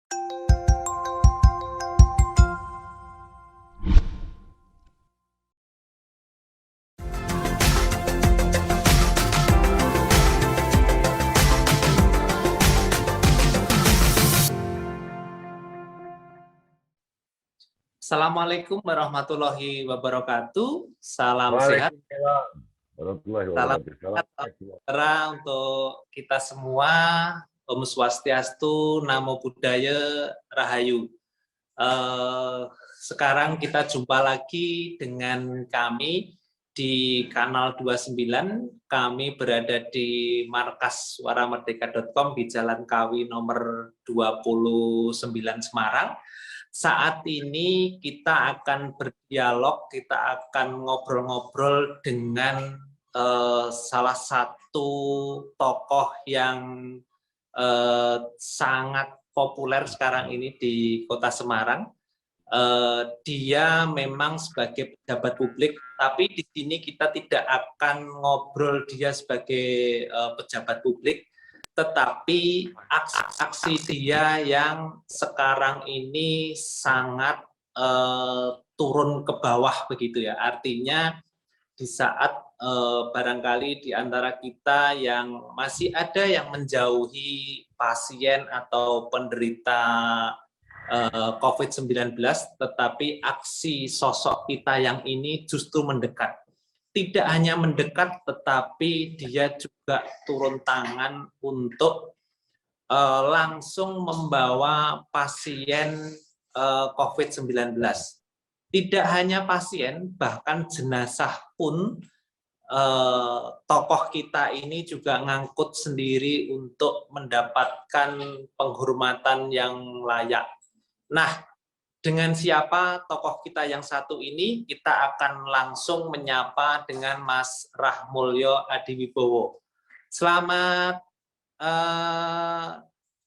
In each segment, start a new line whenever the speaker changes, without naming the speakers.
Assalamualaikum warahmatullahi wabarakatuh. Salam sehat.
Waalaikumsalam warahmatullahi
Salam
wabarakatuh.
sejahtera untuk kita semua. Om Swastiastu, Namo Buddhaya, Rahayu. Sekarang kita jumpa lagi dengan kami di Kanal 29. Kami berada di markas suaramerdeka.com di Jalan Kawi nomor 29 Semarang. Saat ini kita akan berdialog, kita akan ngobrol-ngobrol dengan salah satu tokoh yang sangat populer sekarang ini di Kota Semarang. Dia memang sebagai pejabat publik, tapi di sini kita tidak akan ngobrol dia sebagai pejabat publik, tetapi aksi dia yang sekarang ini sangat turun ke bawah begitu ya. Artinya di saat barangkali di antara kita yang masih ada yang menjauhi pasien atau penderita COVID-19, tetapi aksi sosok kita yang ini justru mendekat. Tidak hanya mendekat, tetapi dia juga turun tangan untuk langsung membawa pasien COVID-19. Tidak hanya pasien, bahkan jenazah pun tokoh kita ini juga ngangkut sendiri untuk mendapatkan penghormatan yang layak. Nah, dengan siapa tokoh kita yang satu ini, kita akan langsung menyapa dengan Mas Rahmulyo Adiwibowo. Selamat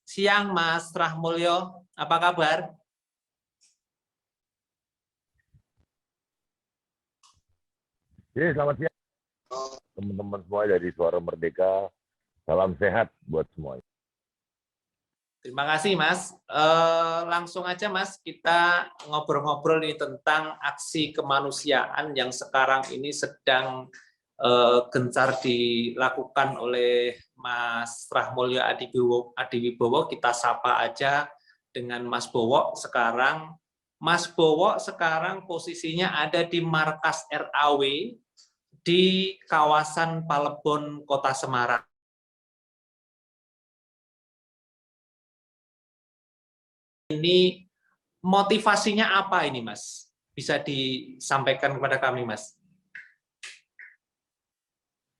siang Mas Rahmulyo, apa kabar?
Selamat siang teman-teman semua dari Suara Merdeka. Salam sehat buat semuanya.
Terima kasih Mas. Langsung aja Mas, kita ngobrol-ngobrol nih tentang aksi kemanusiaan yang sekarang ini sedang gencar dilakukan oleh Mas Rahmulyo Adiwibowo. Kita sapa aja dengan Mas Bowo sekarang. Mas Bowo sekarang posisinya ada di markas RAW di kawasan Palebon, Kota Semarang. Ini motivasinya apa ini, Mas? Bisa disampaikan kepada kami, Mas?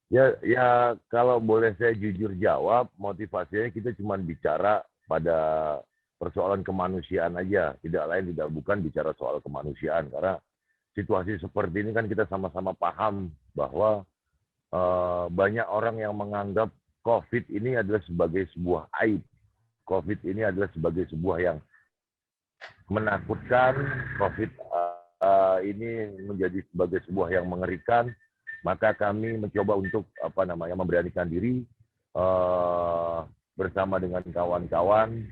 Ya, kalau boleh saya jujur jawab, motivasinya kita cuma bicara pada persoalan kemanusiaan aja, tidak lain tidak bukan bicara soal kemanusiaan, karena situasi seperti ini kan kita sama-sama paham bahwa banyak orang yang menganggap COVID ini adalah sebagai sebuah aib. COVID ini adalah sebagai sebuah yang menakutkan. COVID ini menjadi sebagai sebuah yang mengerikan. Maka kami mencoba untuk memberanikan diri bersama dengan kawan-kawan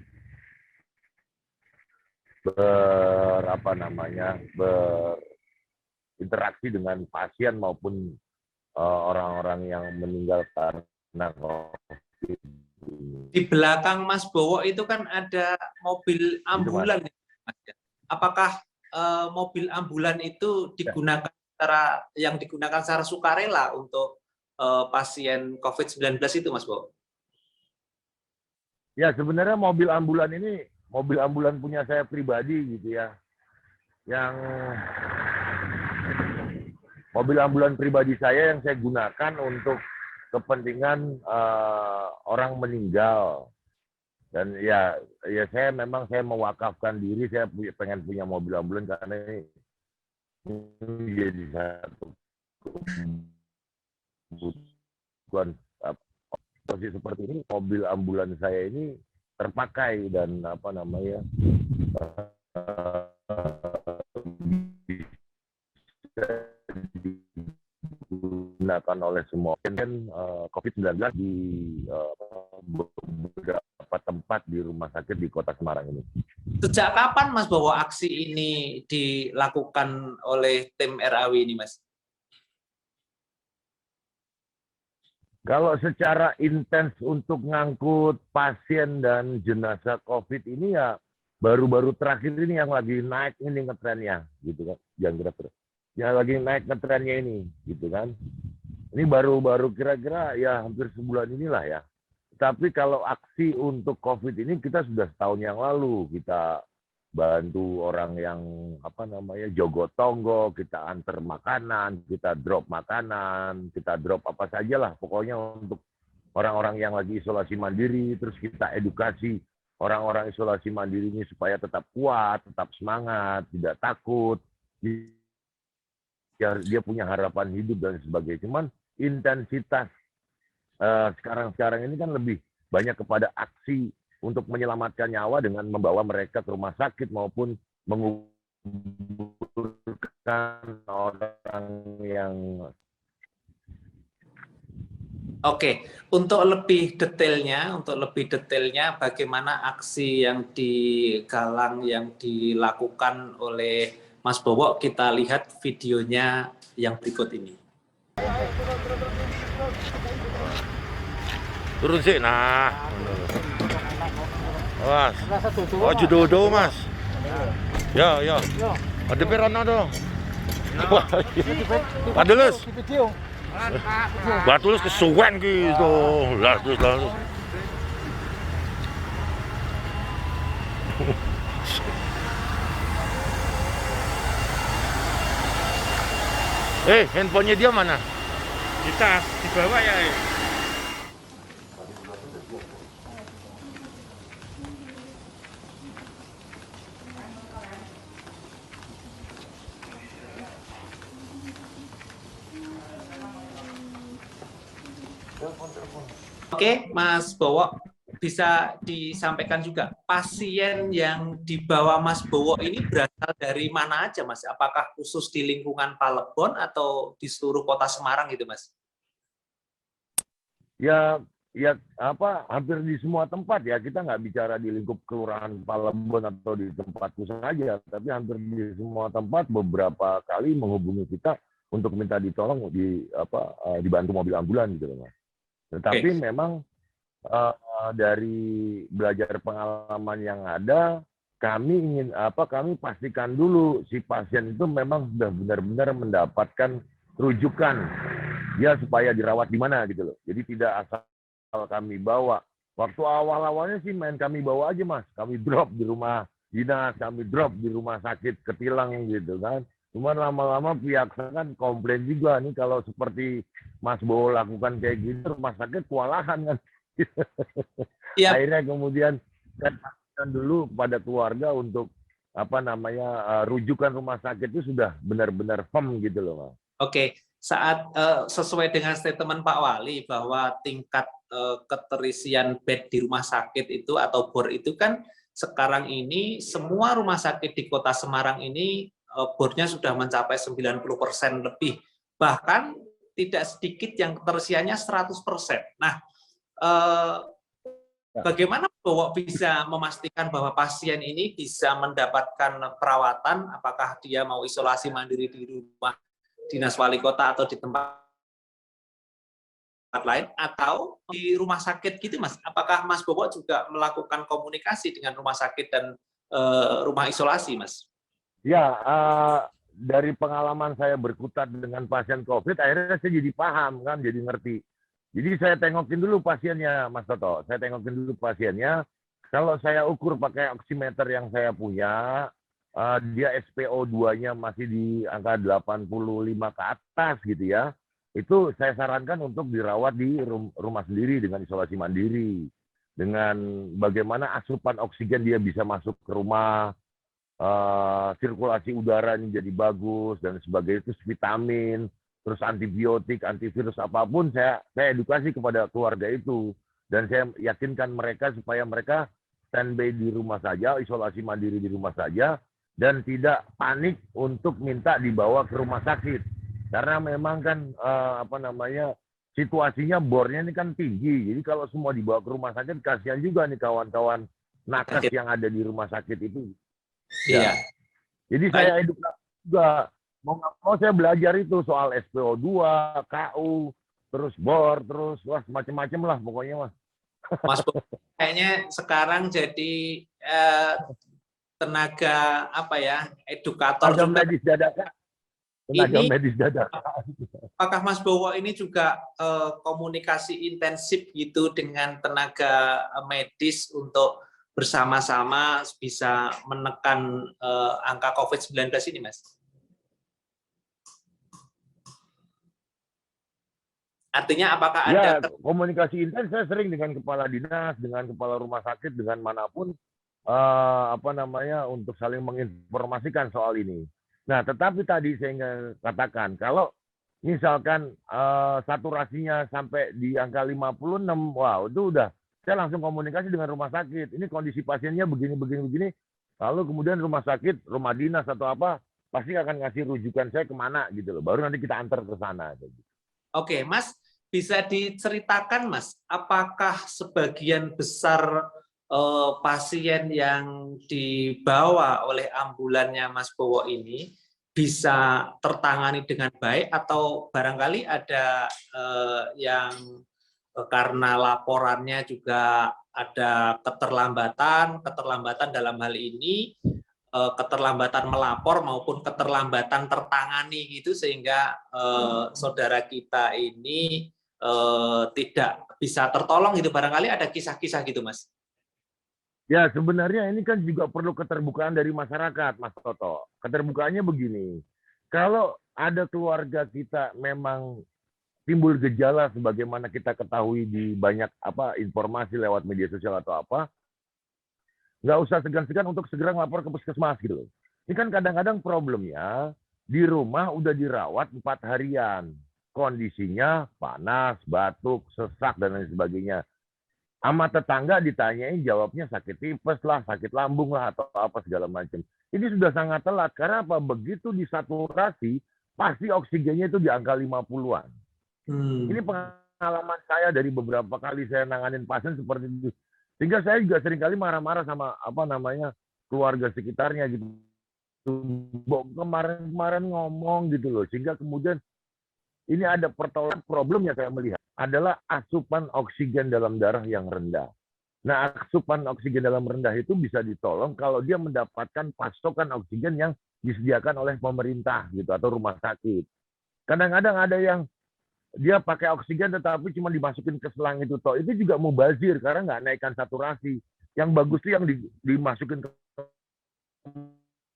berinteraksi dengan pasien maupun orang-orang yang meninggal karena COVID.
Di belakang Mas Bowo itu kan ada mobil ambulan. Apakah mobil ambulan itu digunakan secara sukarela untuk pasien COVID-19 itu, Mas Bowo?
Ya, sebenarnya mobil ambulan ini mobil ambulan punya saya pribadi gitu ya. Yang mobil ambulan pribadi saya yang saya gunakan untuk kepentingan orang meninggal. Dan ya saya mewakafkan diri, saya pengen punya mobil ambulan karena ini jadi satu kebutuhan. Posisi seperti ini, mobil ambulan saya ini terpakai dan digunakan oleh semua. COVID-19 di beberapa tempat tempat di rumah sakit di Kota Semarang ini.
Sejak kapan Mas bahwa aksi ini dilakukan oleh tim RAW ini, Mas?
Kalau secara intens untuk ngangkut pasien dan jenazah COVID ini ya baru-baru terakhir ini yang lagi naik ini ngetrennya, gitu kan? Yang lagi naik ngetrennya ini, gitu kan? Ini baru-baru kira-kira ya hampir sebulan inilah ya. Tapi kalau aksi untuk COVID ini kita sudah setahun yang lalu kita bantu orang yang jogot tonggo, kita antar makanan, kita drop makanan, kita drop apa saja lah pokoknya untuk orang-orang yang lagi isolasi mandiri, terus kita edukasi orang-orang isolasi mandiri ini supaya tetap kuat, tetap semangat, tidak takut, dia punya harapan hidup dan sebagainya. Cuman intensitas sekarang ini kan lebih banyak kepada aksi untuk menyelamatkan nyawa dengan membawa mereka ke rumah sakit maupun menguburkan orang yang...
Oke, untuk lebih detailnya bagaimana aksi yang digalang, yang dilakukan oleh Mas Bowo, kita lihat videonya yang berikut ini.
Turun sih, nah. Mas, oh jodoh Mas. Ya. Ada perana dong. Padahal Batulus kesuwen gitu. Lah terus. Handphonenya dia mana?
Kita dibawa ya.
Oke, Mas Bowo, bisa disampaikan juga pasien yang dibawa Mas Bowo ini berasal dari mana aja, Mas? Apakah khusus di lingkungan Palembon atau di seluruh Kota Semarang gitu, Mas?
Ya hampir di semua tempat ya. Kita nggak bicara di lingkup kelurahan Palembon atau di tempatku saja, tapi hampir di semua tempat beberapa kali menghubungi kita untuk minta ditolong dibantu mobil ambulan gitu loh, Mas. Tetapi memang dari belajar pengalaman yang ada, kami pastikan dulu si pasien itu memang sudah benar-benar mendapatkan rujukan ya supaya dirawat di mana gitu loh. Jadi tidak asal kami bawa. Waktu awal-awalnya sih kami bawa aja, Mas. Kami drop di rumah dinas, kami drop di rumah sakit Ketilang gitu kan. Cuman lama-lama pihak kan komplain juga nih kalau seperti Mas Bowo lakukan kayak gitu, rumah sakit kewalahan kan. Yep. Akhirnya kemudian kan pastikan dulu pada keluarga untuk rujukan rumah sakit itu sudah benar-benar firm gitu loh, Mas.
Oke, saat sesuai dengan statement Pak Wali bahwa tingkat keterisian bed di rumah sakit itu atau BOR itu kan sekarang ini semua rumah sakit di Kota Semarang ini BOR-nya sudah mencapai 90% lebih. Bahkan tidak sedikit yang keterisiannya 100%. Nah, bagaimana Bowo bisa memastikan bahwa pasien ini bisa mendapatkan perawatan, apakah dia mau isolasi mandiri di rumah dinas wali kota atau di tempat lain, atau di rumah sakit gitu, Mas? Apakah Mas Bowo juga melakukan komunikasi dengan rumah sakit dan rumah isolasi, Mas?
Ya, dari pengalaman saya berkutat dengan pasien COVID, akhirnya saya jadi paham kan, jadi ngerti. Jadi saya tengokin dulu pasiennya, Mas Toto. Saya tengokin dulu pasiennya. Kalau saya ukur pakai oximeter yang saya punya, dia SpO2-nya masih di angka 85 ke atas gitu ya. Itu saya sarankan untuk dirawat di rumah sendiri dengan isolasi mandiri. Dengan bagaimana asupan oksigen dia bisa masuk ke rumah, sirkulasi udara ini jadi bagus dan sebagainya, terus vitamin, terus antibiotik, antivirus apapun saya edukasi kepada keluarga itu dan saya yakinkan mereka supaya mereka standby di rumah saja, isolasi mandiri di rumah saja dan tidak panik untuk minta dibawa ke rumah sakit karena memang kan situasinya bornya ini kan tinggi. Jadi kalau semua dibawa ke rumah sakit, kasihan juga nih kawan-kawan nakes yang ada di rumah sakit itu.
Iya.
Jadi saya edukasi juga. Mau nggak mau saya belajar itu soal SPO2, KU, terus bor, terus wah macam-macam lah pokoknya mas.
Mas Bowo kayaknya sekarang jadi tenaga apa ya, edukator
Tenaga
juga.
medis dadakan. Tenaga
Ini
medis dadakan.
apakah Mas Bowo ini juga komunikasi intensif gitu dengan tenaga medis untuk bersama-sama bisa menekan angka COVID-19 ini, Mas? Artinya apakah
Ya,
ada
komunikasi intens saya sering dengan kepala dinas, dengan kepala rumah sakit, dengan manapun untuk saling menginformasikan soal ini. Nah, tetapi tadi saya ingin katakan kalau misalkan saturasinya sampai di angka 56, wow, itu udah saya langsung komunikasi dengan rumah sakit. Ini kondisi pasiennya begini. Lalu kemudian rumah sakit, rumah dinas atau apa pasti akan ngasih rujukan saya kemana gitu loh. Baru nanti kita antar ke sana.
Oke, Mas, bisa diceritakan, Mas, apakah sebagian besar pasien yang dibawa oleh ambulannya Mas Bowo ini bisa tertangani dengan baik atau barangkali ada yang karena laporannya juga ada keterlambatan dalam hal ini keterlambatan melapor maupun keterlambatan tertangani gitu sehingga saudara kita ini tidak bisa tertolong gitu, barangkali ada kisah-kisah gitu, Mas.
Ya, sebenarnya ini kan juga perlu keterbukaan dari masyarakat, Mas Toto. Keterbukaannya begini, kalau ada keluarga kita memang timbul gejala sebagaimana kita ketahui di banyak informasi lewat media sosial atau apa, nggak usah segan-segan untuk segera melapor ke puskesmas gitu loh. Ini kan kadang-kadang problemnya di rumah udah dirawat 4 harian, kondisinya panas, batuk, sesak dan lain sebagainya. Sama tetangga ditanyain jawabnya sakit tipes lah, sakit lambung lah atau apa segala macam. Ini sudah sangat telat karena apa? Begitu disaturasi pasti oksigennya itu di angka 50-an. Ini pengalaman saya dari beberapa kali saya nanganin pasien seperti itu. Sehingga saya juga seringkali marah-marah sama keluarga sekitarnya gitu. Kemarin ngomong gitu loh. Sehingga kemudian ini ada pertolongan. Problemnya saya melihat adalah asupan oksigen dalam darah yang rendah. Nah, asupan oksigen dalam rendah itu bisa ditolong kalau dia mendapatkan pasokan oksigen yang disediakan oleh pemerintah gitu atau rumah sakit. Kadang-kadang ada yang dia pakai oksigen tetapi cuma dimasukin ke selang itu toh. Itu juga mubazir karena nggak naikkan saturasi. Yang bagus tuh yang dimasukin ke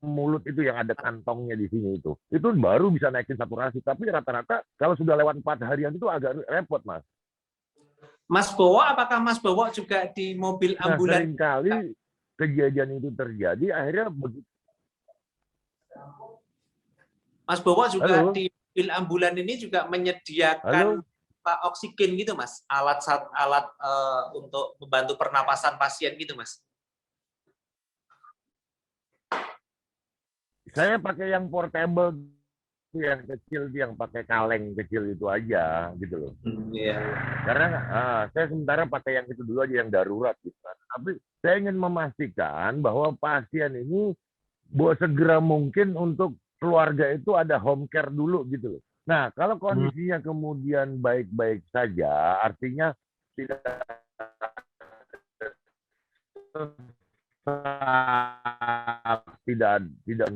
mulut itu yang ada kantongnya di sini itu. Itu baru bisa naikin saturasi. Tapi rata-rata kalau sudah lewat 4 harian itu agak repot, Mas.
Mas Bowo, apakah Mas Bowo juga di mobil ambulan?
Seringkali kejadian itu terjadi, akhirnya begitu.
Mas Bowo juga
Halo?
di mobil ambulan ini juga menyediakan oksigen gitu, Mas, alat untuk membantu pernapasan pasien gitu, Mas.
Saya pakai yang portable, yang kecil, yang pakai kaleng kecil itu aja, gitu loh.
Iya.
Karena saya sementara pakai yang itu dulu aja, yang darurat gitu. Tapi saya ingin memastikan bahwa pasien ini segera mungkin untuk keluarga itu ada home care dulu gitu loh. Nah, kalau kondisinya kemudian baik-baik saja, artinya tidak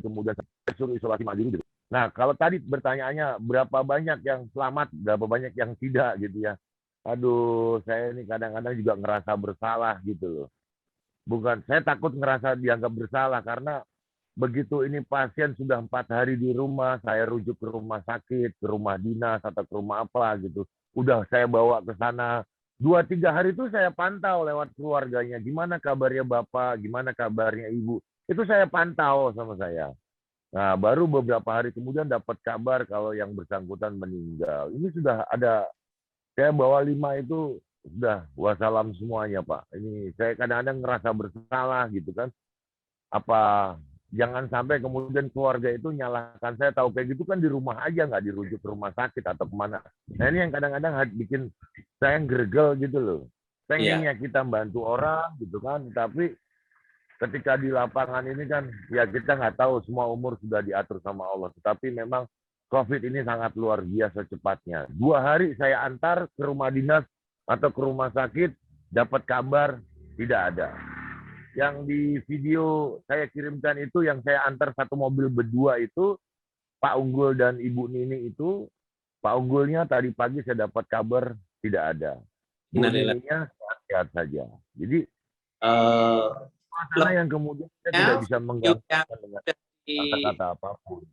kemudian suruh isolasi mandiri gitu. Nah, kalau tadi bertanyaannya berapa banyak yang selamat, berapa banyak yang tidak gitu ya. Aduh, saya ini kadang-kadang juga ngerasa bersalah gitu loh. Bukan, saya takut ngerasa dianggap bersalah karena begitu ini pasien sudah 4 hari di rumah, saya rujuk ke rumah sakit, ke rumah dinas atau ke rumah apa gitu. Udah saya bawa ke sana. 2-3 hari itu saya pantau lewat keluarganya. Gimana kabarnya Bapak, gimana kabarnya Ibu. Itu saya pantau sama saya. Nah, baru beberapa hari kemudian dapat kabar kalau yang bersangkutan meninggal. Ini sudah ada, saya bawa 5 itu sudah wassalam semuanya Pak. Ini saya kadang-kadang ngerasa bersalah gitu kan. Apa jangan sampai kemudian keluarga itu nyalahkan saya, tahu kayak gitu kan di rumah aja, nggak dirujuk ke rumah sakit atau kemana. Nah ini yang kadang-kadang bikin saya gergel gitu loh. Pengennya kita bantu orang gitu kan, tapi ketika di lapangan ini kan ya kita nggak tahu, semua umur sudah diatur sama Allah. Tetapi memang COVID ini sangat luar biasa cepatnya. 2 hari saya antar ke rumah dinas atau ke rumah sakit, dapat kabar tidak ada. Yang di video saya kirimkan itu, yang saya antar satu mobil berdua itu, Pak Unggul dan Ibu Nini itu, Pak Unggulnya tadi pagi saya dapat kabar tidak ada. Bu Nininya sehat saja. Jadi, masalah yang kemudian saya tidak bisa menggabungkan dengan kata-kata apapun.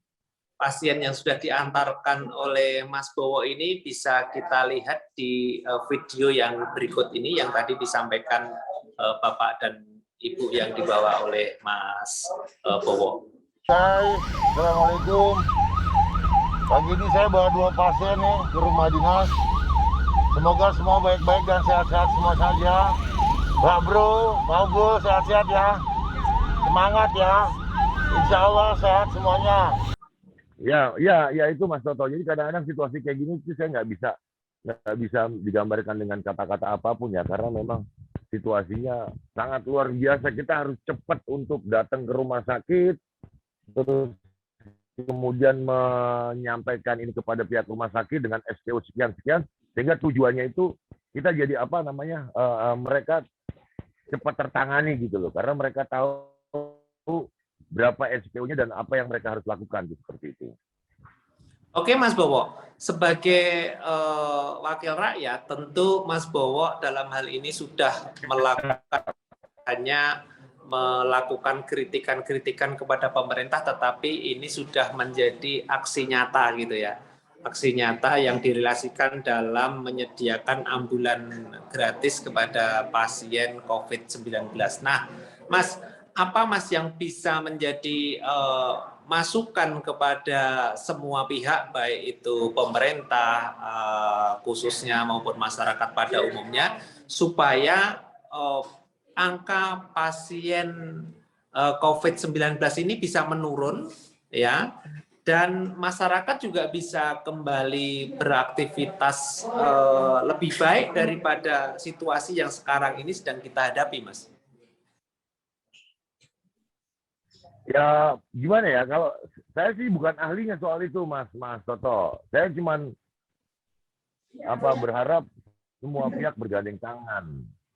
Pasien yang sudah diantarkan oleh Mas Bowo ini bisa kita lihat di video yang berikut ini yang tadi disampaikan Bapak dan Ibu yang dibawa oleh Mas Bowo.
Hai, Assalamualaikum. Pagi ini saya bawa 2 pasien nih ke rumah dinas. Semoga semua baik-baik dan sehat-sehat semua saja. Pak Bro, Pak Bro, sehat-sehat ya. Semangat ya. Insya Allah sehat semuanya.
Ya itu Mas Toto. Jadi kadang-kadang situasi kayak gini itu saya nggak bisa digambarkan dengan kata-kata apapun ya, karena memang situasinya sangat luar biasa. Kita harus cepat untuk datang ke rumah sakit, terus kemudian menyampaikan ini kepada pihak rumah sakit dengan SKU sekian-sekian, sehingga tujuannya itu kita jadi mereka cepat tertangani gitu loh, karena mereka tahu berapa SPO-nya dan apa yang mereka harus lakukan, seperti itu.
Oke Mas Bowo, sebagai wakil rakyat, tentu Mas Bowo dalam hal ini sudah melakukan kritikan-kritikan kepada pemerintah, tetapi ini sudah menjadi aksi nyata gitu ya. Aksi nyata yang direlasikan dalam menyediakan ambulan gratis kepada pasien COVID-19. Nah, Mas, apa Mas yang bisa menjadi masukan kepada semua pihak, baik itu pemerintah khususnya maupun masyarakat pada umumnya, supaya angka pasien COVID-19 ini bisa menurun, ya, dan masyarakat juga bisa kembali beraktivitas lebih baik daripada situasi yang sekarang ini sedang kita hadapi, Mas?
Ya gimana ya, kalau saya sih bukan ahlinya soal itu Mas Toto. Saya cuman berharap semua pihak bergandeng tangan.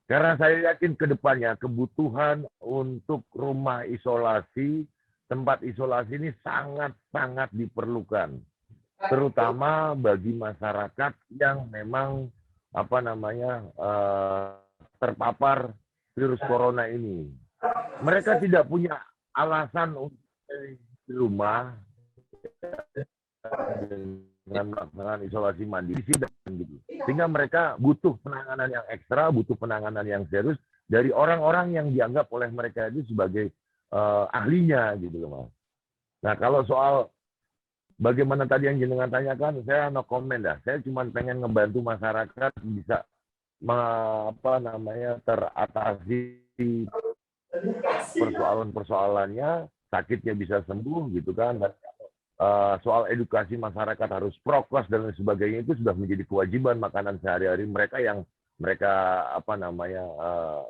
Karena saya yakin ke depannya kebutuhan untuk rumah isolasi, tempat isolasi ini sangat-sangat diperlukan. Terutama bagi masyarakat yang memang terpapar virus corona ini. Mereka tidak punya alasan untuk di rumah dengan melaksanakan isolasi mandiri gitu. Sehingga mereka butuh penanganan yang ekstra, butuh penanganan yang serius dari orang-orang yang dianggap oleh mereka itu sebagai ahlinya gitu loh Mas. Nah kalau soal bagaimana tadi yang jenengan tanyakan, saya no comment dah. Saya cuma pengen ngebantu masyarakat bisa teratasi persoalan-persoalannya, sakitnya bisa sembuh gitu kan, dan soal edukasi masyarakat harus prokes dan lain sebagainya itu sudah menjadi kewajiban makanan sehari-hari mereka yang mereka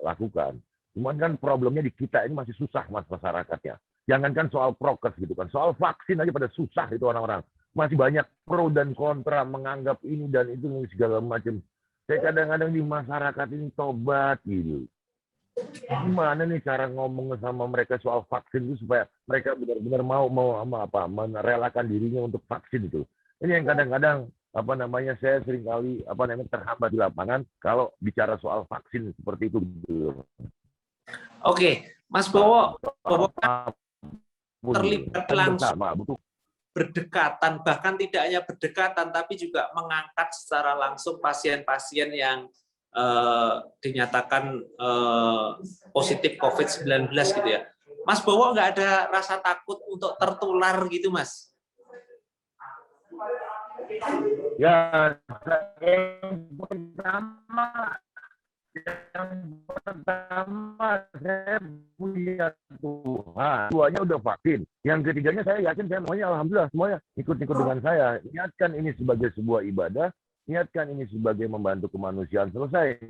lakukan. Cuman kan problemnya di kita ini masih susah Mas masyarakatnya. Jangankan soal prokes gitu kan, soal vaksin aja pada susah itu orang-orang. Masih banyak pro dan kontra, menganggap ini dan itu segala macam. Saya kadang-kadang di masyarakat ini tobat gitu. Gimana nih cara ngomong sama mereka soal vaksin itu supaya mereka benar-benar mau merelakan dirinya untuk vaksin itu. Ini yang kadang-kadang saya seringkali terhambat di lapangan kalau bicara soal vaksin seperti itu.
Oke, Mas Bowo terlibat langsung berdekatan, bahkan tidak hanya berdekatan tapi juga mengangkat secara langsung pasien-pasien yang dinyatakan positif COVID-19 gitu ya. Mas Bowo nggak ada rasa takut untuk tertular gitu, Mas?
Ya, yang pertama Yang pertama saya punya Tuhan, duanya udah vaksin. Yang ketiganya saya yakin saya semuanya alhamdulillah semuanya ikut-ikut dengan saya. Niatkan ini sebagai sebuah ibadah, niatkan ini sebagai membantu kemanusiaan, selesai.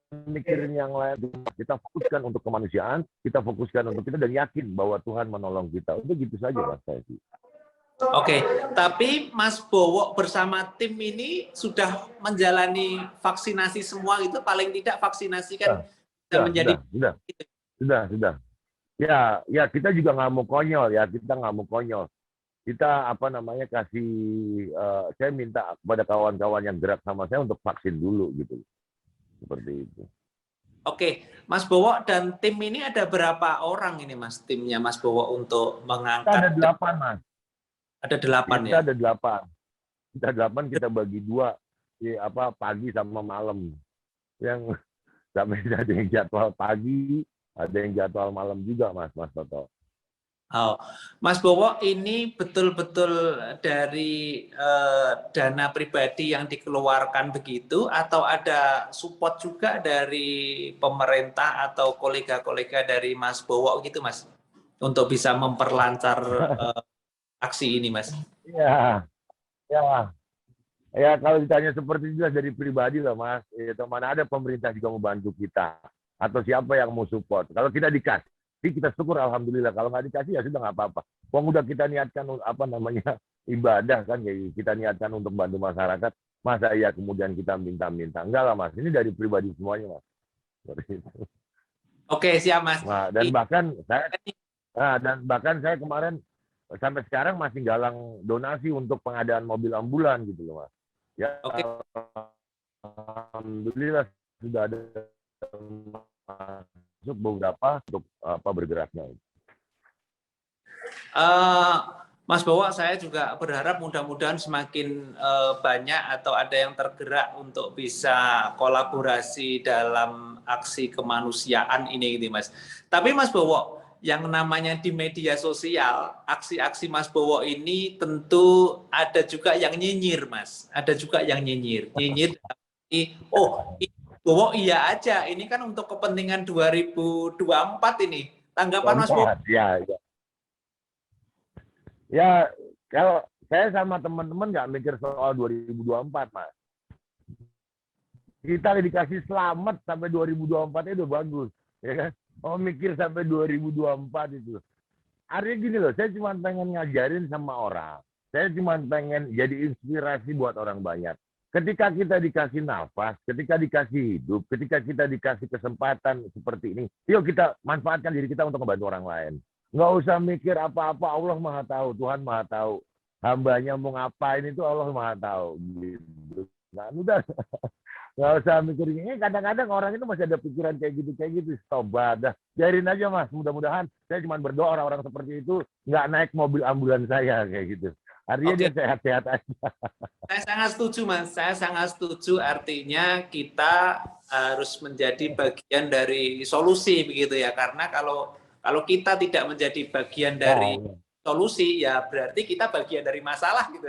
Mikirin yang lain, kita fokuskan untuk kemanusiaan, kita fokuskan untuk kita dan yakin bahwa Tuhan menolong kita. Udah gitu saja Mas saya sih.
Oke, tapi Mas Bowo bersama tim ini sudah menjalani vaksinasi semua itu, paling tidak vaksinasi kan sudah menjadi
sudah. Ya kita juga nggak mau konyol ya, kita nggak mau konyol. Kita kasih, saya minta kepada kawan-kawan yang gerak sama saya untuk vaksin dulu gitu, seperti itu.
Oke, Mas Bowo dan tim ini ada berapa orang ini Mas timnya Mas Bowo untuk mengangkat?
Kita ada 8 Mas.
Ada 8 ya?
Ada 8. Kita 8 kita bagi 2, pagi sama malam. Yang sampai ada yang jadwal pagi, ada yang jadwal malam juga Mas Toto.
Oh, Mas Bowo ini betul-betul dari dana pribadi yang dikeluarkan begitu, atau ada support juga dari pemerintah atau kolega-kolega dari Mas Bowo gitu Mas, untuk bisa memperlancar aksi ini Mas?
Ya kalau ditanya seperti itu dari pribadi lah Mas. Itu mana ada pemerintah juga mau bantu kita atau siapa yang mau support. Kalau kita dikasih, kita syukur alhamdulillah. Kalau nggak dikasih ya sudah nggak apa-apa. Wong udah kita niatkan ibadah kan, ya kita niatkan untuk bantu masyarakat. Masa ya kemudian kita minta-minta? Enggak lah Mas. Ini dari pribadi semuanya Mas.
Oke siap Mas.
Nah, dan bahkan saya kemarin sampai sekarang masih galang donasi untuk pengadaan mobil ambulan gitu loh Mas. Ya,
oke.
Alhamdulillah sudah ada masuk beberapa untuk bergeraknya.
Mas Bowo, saya juga berharap mudah-mudahan semakin banyak atau ada yang tergerak untuk bisa kolaborasi dalam aksi kemanusiaan ini gitu Mas. Tapi Mas Bowo, yang namanya di media sosial, aksi-aksi Mas Bowo ini tentu ada juga yang nyinyir, Mas. Ada juga yang nyinyir. Oh, Bowo iya aja, ini kan untuk kepentingan 2024 ini. Tanggapan Mas Bowo?
Ya, kalau saya sama teman-teman nggak mikir soal 2024, Mas. Kita dikasih selamat sampai 2024 itu bagus, ya kan? Oh mikir sampai 2024 itu. Artinya gini loh, saya cuma pengen ngajarin sama orang. Saya cuma pengen jadi inspirasi buat orang banyak. Ketika kita dikasih nafas, ketika dikasih hidup, ketika kita dikasih kesempatan seperti ini, yuk kita manfaatkan diri kita untuk membantu orang lain. Nggak usah mikir apa-apa, Allah Maha Tahu, Tuhan Maha Tahu. Hambanya mau ngapain itu Allah Maha Tahu. Gitu. Nah, udah. Nggak usah mikirin ini, kadang-kadang orang itu masih ada pikiran kayak gitu, tobat dah. Biarin aja Mas, mudah-mudahan saya cuma berdoa orang-orang seperti itu nggak naik mobil ambulan saya kayak gitu. Artinya dia sehat-sehat aja.
Saya sangat setuju Mas, saya sangat setuju, artinya kita harus menjadi bagian dari solusi begitu ya, karena kalau kita tidak menjadi bagian dari solusi ya berarti kita bagian dari masalah gitu.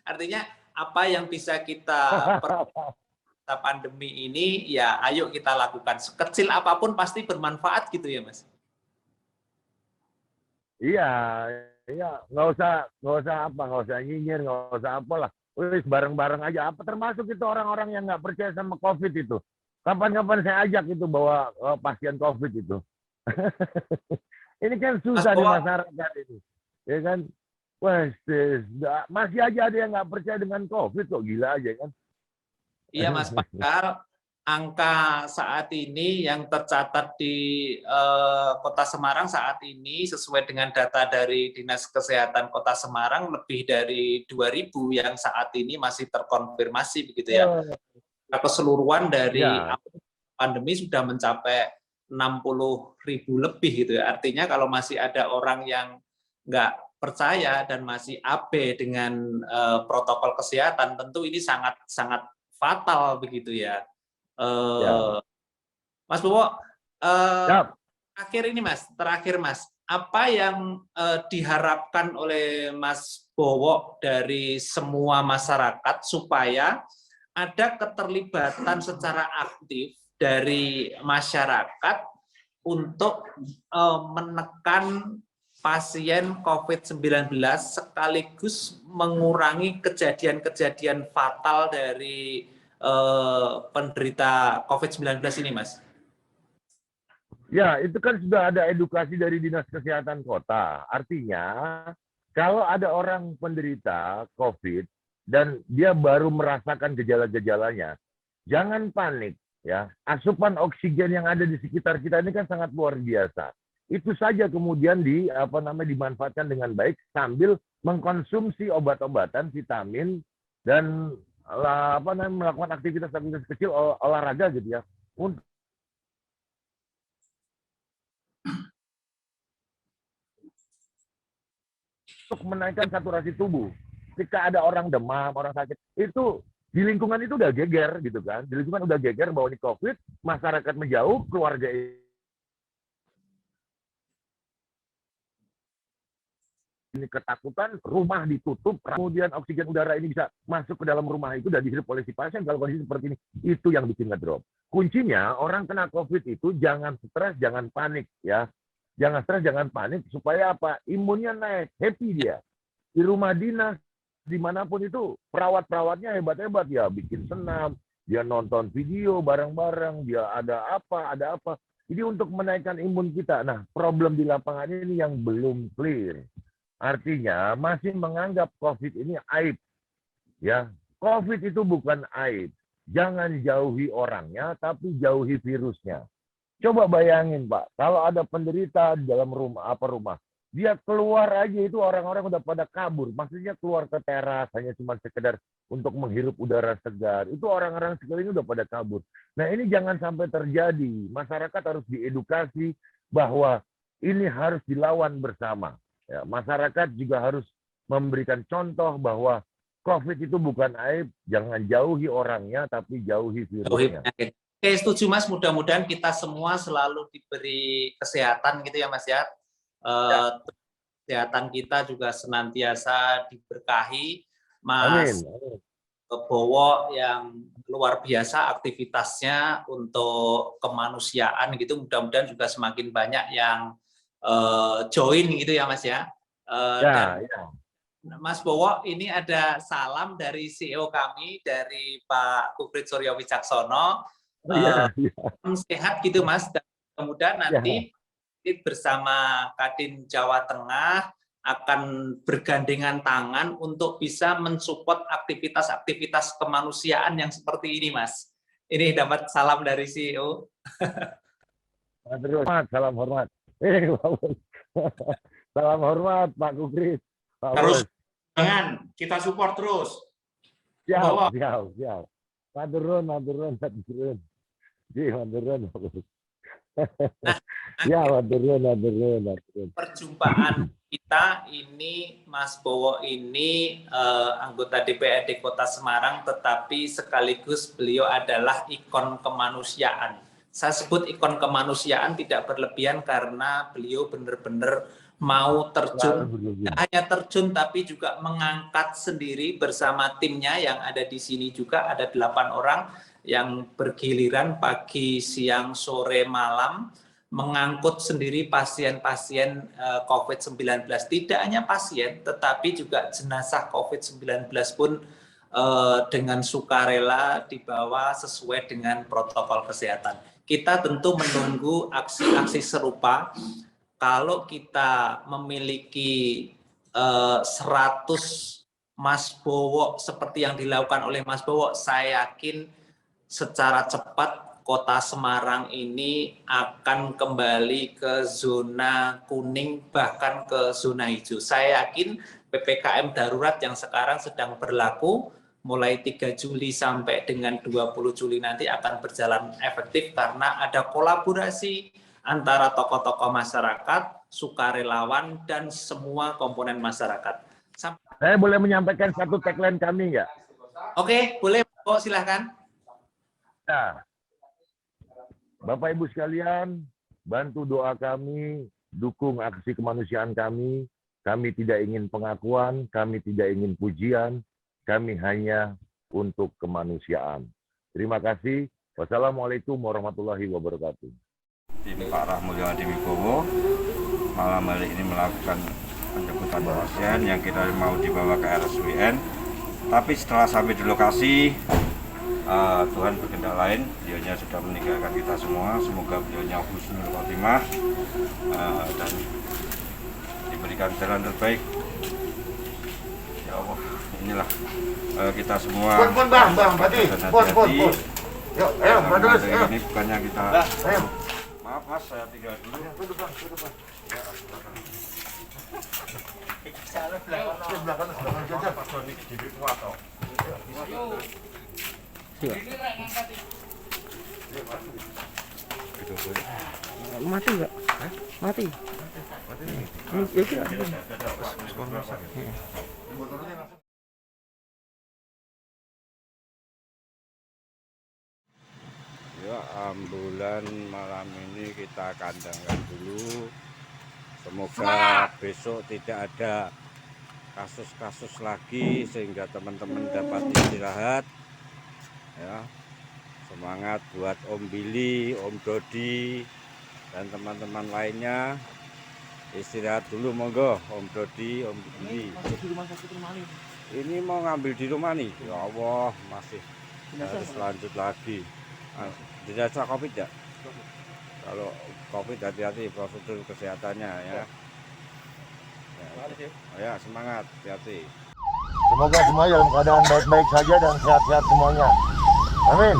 Artinya apa yang bisa kita pandemi ini ya ayo kita lakukan, sekecil apapun pasti bermanfaat gitu ya Mas. Iya,
nggak usah nyinyir, nggak usah apalah. Wis bareng-bareng aja. Apa termasuk itu orang-orang yang nggak percaya sama COVID itu. Kapan-kapan saya ajak itu bawa pasien COVID itu. Ini kan susah di masyarakat ini, ya kan? Wah, masih aja ada yang nggak percaya dengan COVID kok, gila aja kan?
Iya Mas Pakar, angka saat ini yang tercatat di Kota Semarang saat ini sesuai dengan data dari Dinas Kesehatan Kota Semarang lebih dari 2.000 yang saat ini masih terkonfirmasi begitu ya. Keseluruhan dari pandemi sudah mencapai 60.000 lebih gitu ya. Artinya kalau masih ada orang yang nggak percaya dan masih abe dengan protokol kesehatan, tentu ini sangat fatal begitu ya. Mas Bowo, terakhir Mas, apa yang diharapkan oleh Mas Bowo dari semua masyarakat supaya ada keterlibatan secara aktif dari masyarakat untuk menekan pasien COVID-19 sekaligus mengurangi kejadian-kejadian fatal dari penderita COVID-19 ini, Mas?
Ya, itu kan sudah ada edukasi dari Dinas Kesehatan Kota. Artinya, kalau ada orang penderita COVID dan dia baru merasakan gejala-gejalanya, jangan panik. Ya, asupan oksigen yang ada di sekitar kita ini kan sangat luar biasa. Itu saja kemudian dimanfaatkan dengan baik sambil mengkonsumsi obat-obatan, vitamin, dan melakukan aktivitas-aktivitas kecil olahraga gitu ya. Untuk menaikkan saturasi tubuh. Ketika ada orang demam, orang sakit, itu di lingkungan itu udah geger gitu kan. Di lingkungan udah geger bahwa ini COVID, masyarakat menjauh, keluarga ini ketakutan, rumah ditutup, kemudian oksigen udara ini bisa masuk ke dalam rumah itu dan dihirup oleh si pasien. Kalau kondisi seperti ini, itu yang bikin ngedrop. Kuncinya orang kena COVID itu jangan stres, jangan panik ya. Jangan stres, jangan panik supaya apa? Imunnya naik, happy dia. Di rumah dinas, dimanapun itu perawat-perawatnya hebat-hebat ya, bikin senam, dia nonton video bareng-bareng, dia ada apa. Jadi untuk menaikkan imun kita. Nah, problem di lapangan ini yang belum clear. Artinya masih menganggap COVID ini aib. Ya, COVID itu bukan aib. Jangan jauhi orangnya, tapi jauhi virusnya. Coba bayangin, Pak, kalau ada penderita di dalam rumah, dia keluar aja itu orang-orang udah pada kabur. Maksudnya keluar ke teras hanya cuma sekedar untuk menghirup udara segar. Itu orang-orang sekeliling udah pada kabur. Nah, ini jangan sampai terjadi. Masyarakat harus diedukasi bahwa ini harus dilawan bersama. Ya, masyarakat juga harus memberikan contoh bahwa COVID itu bukan aib, jangan jauhi orangnya, tapi jauhi virusnya.
Oke, setuju Mas. Mudah-mudahan kita semua selalu diberi kesehatan gitu ya Mas ya. Kesehatan kita juga senantiasa diberkahi. Mas Bowo yang luar biasa aktivitasnya untuk kemanusiaan gitu. Mudah-mudahan juga semakin banyak yang join gitu ya Mas ya. Mas Bowo, ini ada salam dari CEO kami, dari Pak Kukrit Suryo Wicaksono. Sehat gitu Mas, dan kemudian nanti bersama Kadin Jawa Tengah akan bergandengan tangan untuk bisa mensupport aktivitas-aktivitas kemanusiaan yang seperti ini Mas. Ini dapat salam dari CEO.
Salam hormat. Salam hormat Pak Kukrit.
Terus jangan kita support terus.
Siap. Maturun. Ya, maturun.
Perjumpaan kita ini, Mas Bowo ini anggota DPRD Kota Semarang, tetapi sekaligus beliau adalah ikon kemanusiaan. Saya sebut ikon kemanusiaan tidak berlebihan karena beliau benar-benar mau terjun, tidak hanya terjun tapi juga mengangkat sendiri bersama timnya yang ada di sini juga ada 8 orang yang bergiliran pagi, siang, sore, malam mengangkut sendiri pasien-pasien COVID-19. Tidak hanya pasien tetapi juga jenazah COVID-19 pun dengan sukarela dibawa sesuai dengan protokol kesehatan. Kita tentu menunggu aksi-aksi serupa. Kalau kita memiliki 100 Mas Bowo seperti yang dilakukan oleh Mas Bowo, saya yakin secara cepat Kota Semarang ini akan kembali ke zona kuning, bahkan ke zona hijau. Saya yakin PPKM darurat yang sekarang sedang berlaku mulai 3 Juli sampai dengan 20 Juli nanti akan berjalan efektif karena ada kolaborasi antara tokoh-tokoh masyarakat, sukarelawan, dan semua komponen masyarakat.
Saya boleh menyampaikan satu tagline kami nggak?
Oke, boleh, Pak, silahkan.
Nah, Bapak Ibu sekalian, bantu doa kami, dukung aksi kemanusiaan kami. Kami tidak ingin pengakuan, kami tidak ingin pujian, kami hanya untuk kemanusiaan. Terima kasih. Wassalamualaikum warahmatullahi wabarakatuh.
Tim Pak Rahmulyawan Wibowo malam hari ini melakukan penjemputan pasien yang kita mau dibawa ke RSUIN. Tapi setelah sampai di lokasi, Tuhan berkehendak lain. Beliaunya sudah meninggalkan kita semua. Semoga beliaunya husnul khotimah dan diberikan jalan terbaik. Ya Allah, inilah kita semua.
Pun, Bang, Pati. Pun. Yuk, ayo, Badus.
Ini bukannya kita.
Ayo.
Maaf Mas, saya tinggal dulu.
Duduk, Bang. Ya, belakang aja.
Pak Doni di Kuwato.
Mati nggak? Mati.
Ya, ambulan malam ini kita kandangkan dulu. Semoga besok tidak ada kasus-kasus lagi sehingga teman-teman dapat istirahat. Ya, semangat buat Om Billy, Om Dodi, dan teman-teman lainnya. Istirahat dulu monggo, Om Dodi, Om Billy. Ini mau ngambil di rumah nih. Ya Allah, masih harus lanjut lagi. Jenazah COVID ya? Kalau COVID hati-hati prosedur kesehatannya ya. Ya, semangat, hati-hati.
Semoga semuanya dalam keadaan baik-baik saja dan sehat-sehat semuanya. Amin.